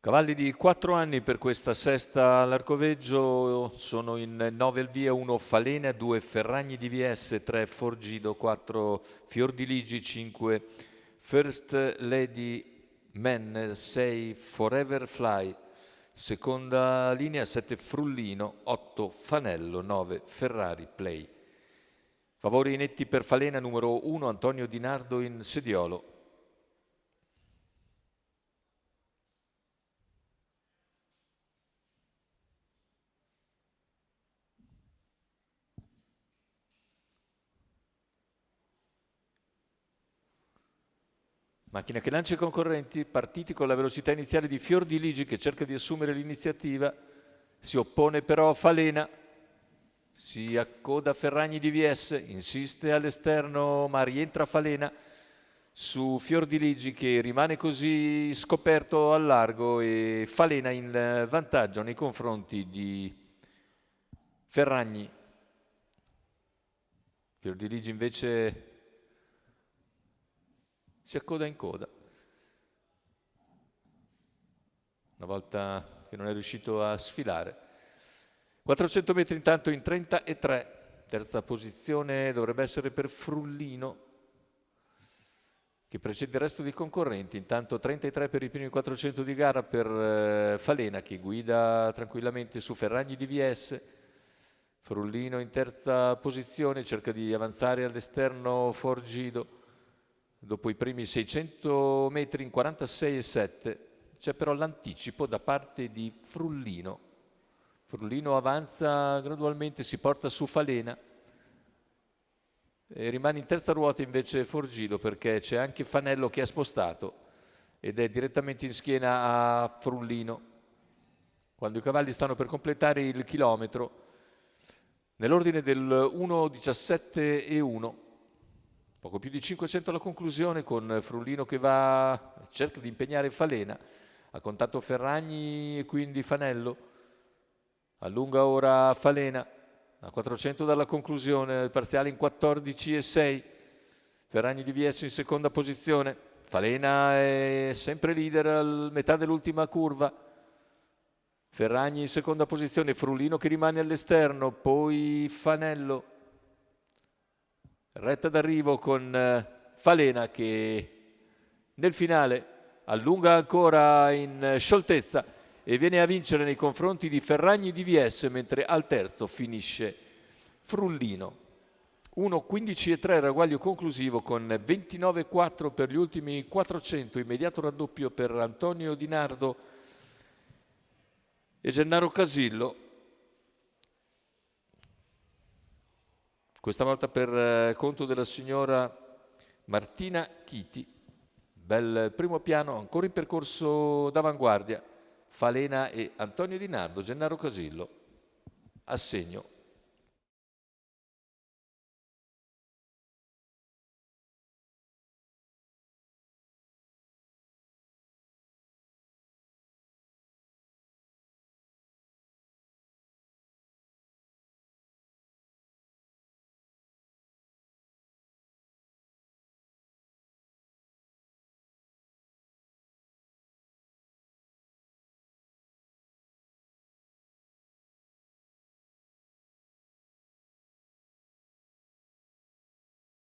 Cavalli di 4 anni per questa sesta all'Arcoveggio, sono in 9 al via, 1 Falena, 2 Ferragni DVS, 3 Forgido, 4 Fiordiligi, 5 First Lady Men, 6 Forever Fly, seconda linea 7 Frullino, 8 Fanello, 9 Ferrari Play. Favori netti per Falena, numero 1 Antonio Di Nardo in sediolo. Macchina che lancia i concorrenti, partiti con la velocità iniziale di Fiordiligi che cerca di assumere l'iniziativa, si oppone però a Falena, si accoda Ferragni DVS, insiste all'esterno ma rientra Falena su Fiordiligi che rimane così scoperto al largo e Falena in vantaggio nei confronti di Ferragni. Fiordiligi invece si accoda in coda. Una volta che non è riuscito a sfilare. 400 metri intanto in 33. Terza posizione dovrebbe essere per Frullino, che precede il resto dei concorrenti. Intanto 33 per i primi 400 di gara per Falena, che guida tranquillamente su Ferragni DVS. Frullino in terza posizione, cerca di avanzare all'esterno Forgido. Dopo i primi 600 metri in 46,7 c'è però l'anticipo da parte di Frullino. Frullino avanza gradualmente, si porta su Falena e rimane in terza ruota invece Forgido, perché c'è anche Fanello che ha spostato ed è direttamente in schiena a Frullino. Quando i cavalli stanno per completare il chilometro, nell'ordine del 1,17 e 1, poco più di 500 alla conclusione, con Frullino che cerca di impegnare Falena, ha contatto Ferragni e quindi Fanello, allunga ora Falena, a 400 dalla conclusione, il parziale in 14,6, Ferragni DVS in seconda posizione, Falena è sempre leader a metà dell'ultima curva, Ferragni in seconda posizione, Frullino che rimane all'esterno, poi Fanello, retta d'arrivo con Falena che nel finale allunga ancora in scioltezza e viene a vincere nei confronti di Ferragni DVS, mentre al terzo finisce Frullino. 1,15,3 ragguaglio conclusivo con 29,4 per gli ultimi 400, immediato raddoppio per Antonio Di Nardo e Gennaro Casillo. Questa volta per conto della signora Martina Chiti. Bel primo piano, ancora in percorso d'avanguardia. Falena e Antonio Di Nardo, Gennaro Casillo. Assegno